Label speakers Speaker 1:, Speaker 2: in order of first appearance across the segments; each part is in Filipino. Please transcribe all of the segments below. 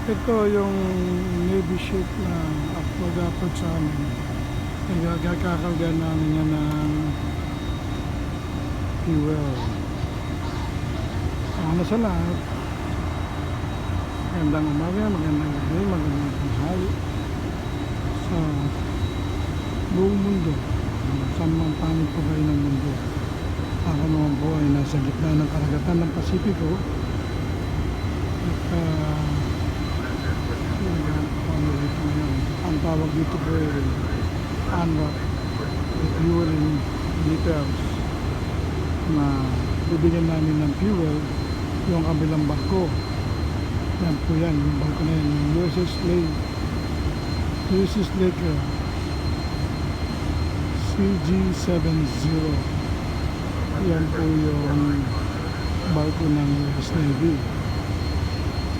Speaker 1: Ito yung Navy ship na mag-upload sa amin. Nagkakakarga namin yan ng fuel. Ano sa lahat? Magandang umaga, magandang gabi, magandang tanghali sa buong mundo. Saan man panig po kayo ng mundo. Ako naman po ay nasa gitna ng karagatan ng Pasipiko. At ang tawag dito po ay ANWAC, Fueling Details, na bibigyan namin ng fuel yung kabilang barko. Yan po yan, yung barko na yan, yung USS Lake CG-70. Yan po yung barko ng US Navy.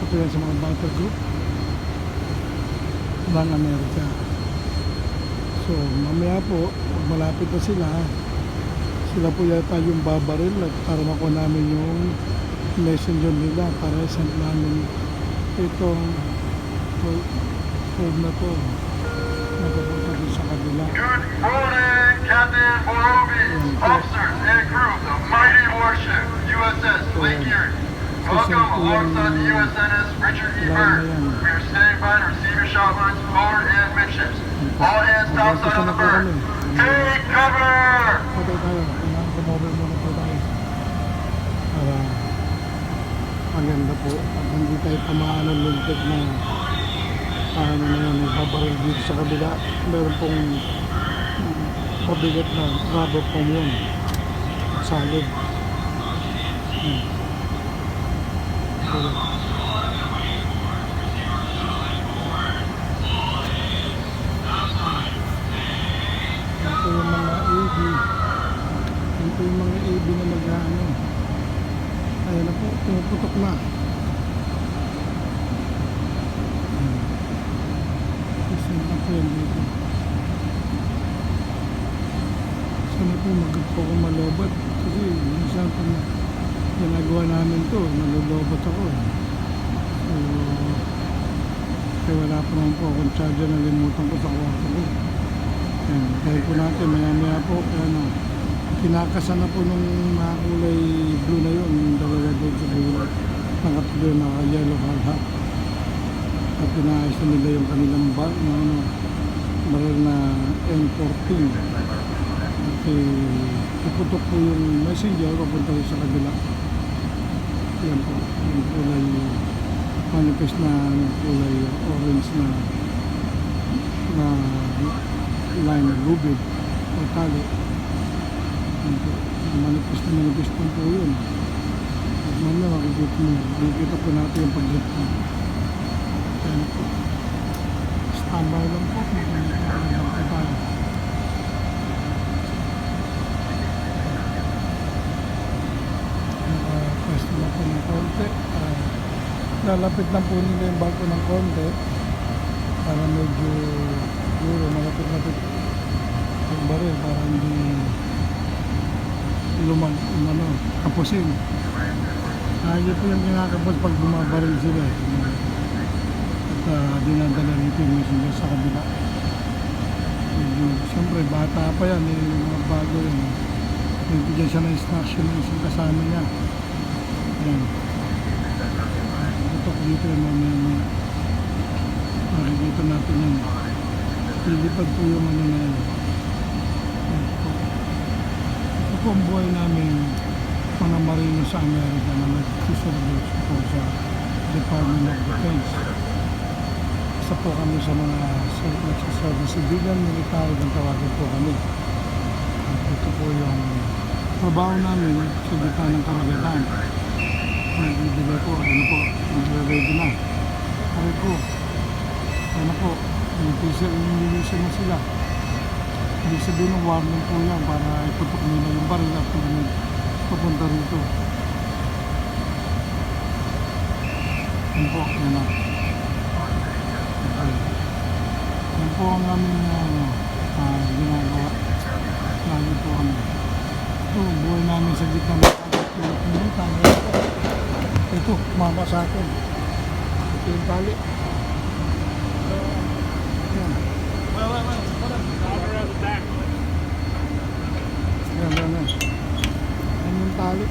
Speaker 1: Ito yan sa mga battle group ng Amerika. So mamaya po, pag malapit na sila po yata yung babaril at para makuha namin yung messenger nila para send namin itong fold na to na papunta din sa kabila.
Speaker 2: Good morning, Captain Borobi, officers and crew of the mighty warship USS Lake Erie. Welcome alongside the USNS Richard E. Byrd. We are standing by to receive your shot lines forward and midships. All hands topside on the bird. Take cover!
Speaker 1: Patay tayo. Kailangan kumobel muna po tayo. Para maganda po. At hindi tayo tamaan ng lintik na ano na yun, babaril dito sa kabila. Meron pong pabigat na rubber foam yun. Solid. Ito yung mga AB. Ito yung mga AB na mag-ano. Ayan na po, pumuputok na. Sisend na po yan dito. Sana po magagpo ko malobat. Kasi minsan po ginagawa namin to, nalulobot ako. So, kaya wala pa naman po akong charger na limutan ko sa kwarto ko. Ayan, kaya po natin, maya po, ano, kinakasan na po nung mga kulay blue na yun, yung dalawa doon sa dulo, nakatuloy na yellow halha. At pinaayos na nila yung kanilang baril na M14. At iputok po yung messenger, papunta sa kabila. Yan po, yung kulay manifest na kulay orange na line na lubid o tali. Manifest po yun. At mamaya makikita po natin yung pag-hit po. Yan po. Standby lang po. Magandang po tayo. Pwesto na po ng konti. Lalapit lang po nila yung barko ng konti para medyo malapit-lapit yung baril para hindi kapusin. Hindi po yung kinakapos pag bumabaril sila at dinadala rito yung messenger sa kabila. Siyempre bata pa yan, yung mga bago yun. Nagbigyan siya ng instruction ng isang kasama niya. Ayan. Tutok dito yung mamaya. Makikita natin yan. Lilipad po yung ano na yan. Ito po ang buhay namin mga marino sa Amerika na nag-service po sa Department of Defense. Isa po kami sa mga nagsaservice civilian military ng tawagin po kami. At ito po yung trabaho namin sa gitna ng karagatan. Nagbibigay po, nagre-ready na. Sabi po, nililisan na sila. Ibig sabihin ng warning po yan para iputok nila yung baril at papunta rito. Yan po, yan na. Yan po ang aming ginagawa. Lagi po kami. Ito, buhay namin sa gitna ng ito, mama sa akin. Ito yung tali. Yan. Yan. Yan yung tali.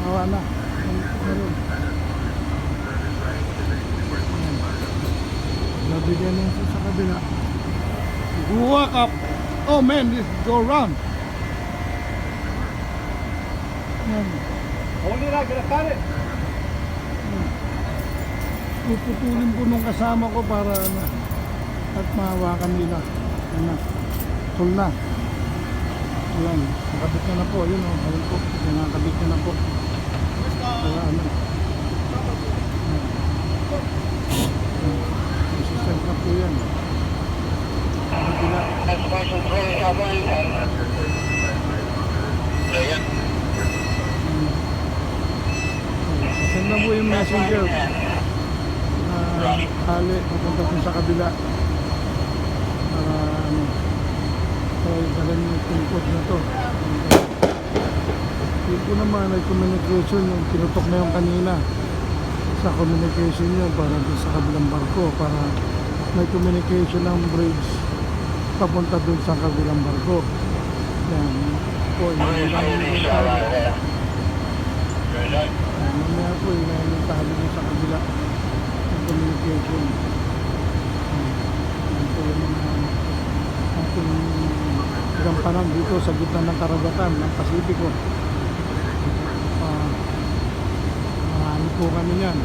Speaker 1: Awa na. Meron. Yan. Nabigyan ng sa kabila. Walk up. Oh man, this go round. Yan. Puputulin po nung kasama ko para ano, at mahawakan nila. Yan na. Tul na. Ayan. Nakabit na na po. Yun o. Ayan po. Yan, nakabit na na po. Kaya ano. Resistant na po yan. Kabila. Send na po yung messenger. Hali, pupunta po sa kabila. Para ano. Para ipalan yung tungkod na to. Yun po naman ay communication yung tinutok na yung kanina. Sa communication yun para doon sa kabilang barko. Para may communication ng bridge papunta doon sa kabilang barko. Yan po, mamaya po yung tali mo sa kabila ng communication. Yan po yung mga ating gampanan dito sa gitna ng karagatan ng Pasipiko. Ano po kami yan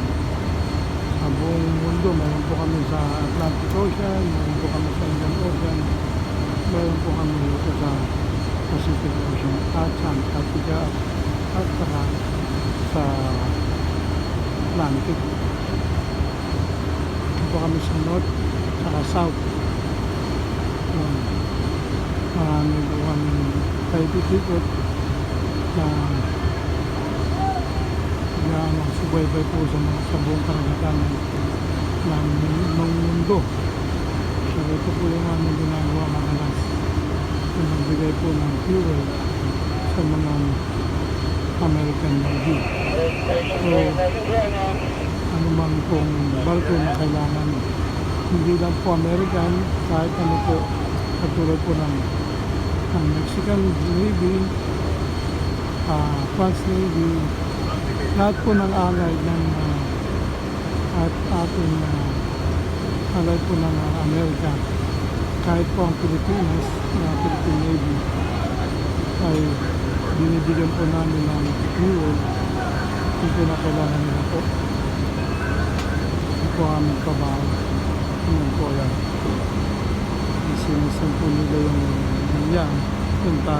Speaker 1: sa buong mundo. Mayroon po kami sa Atlantic Ocean, mayroon po kami sa Indian Ocean, mayroon po kami dito sa Pacific Ocean at sa Antarctica at saka sa Atlantic. Ito po kami sa North saka South. Marami po kami paipit-ikot na subaybay po sa buong karagatan ng mundo. So ito po yung aming ginagawa madalas. Yung nagbigay po ng fuel sa mga American Navy. So ano man pong barko na kailangan, hindi lang po American, kahit ano po, katulad po ng Mexican Navy, France Navy, lahat po ng alay ng at ating alay po ng Amerika, kahit po ang Pilipinas na Philippine Navy ay binibigyan po namin ng fuel kung pinakailangan nila po. Ito po aming trabaho. Yun po yan. Sinisan po nila yung yan. Yung tayo.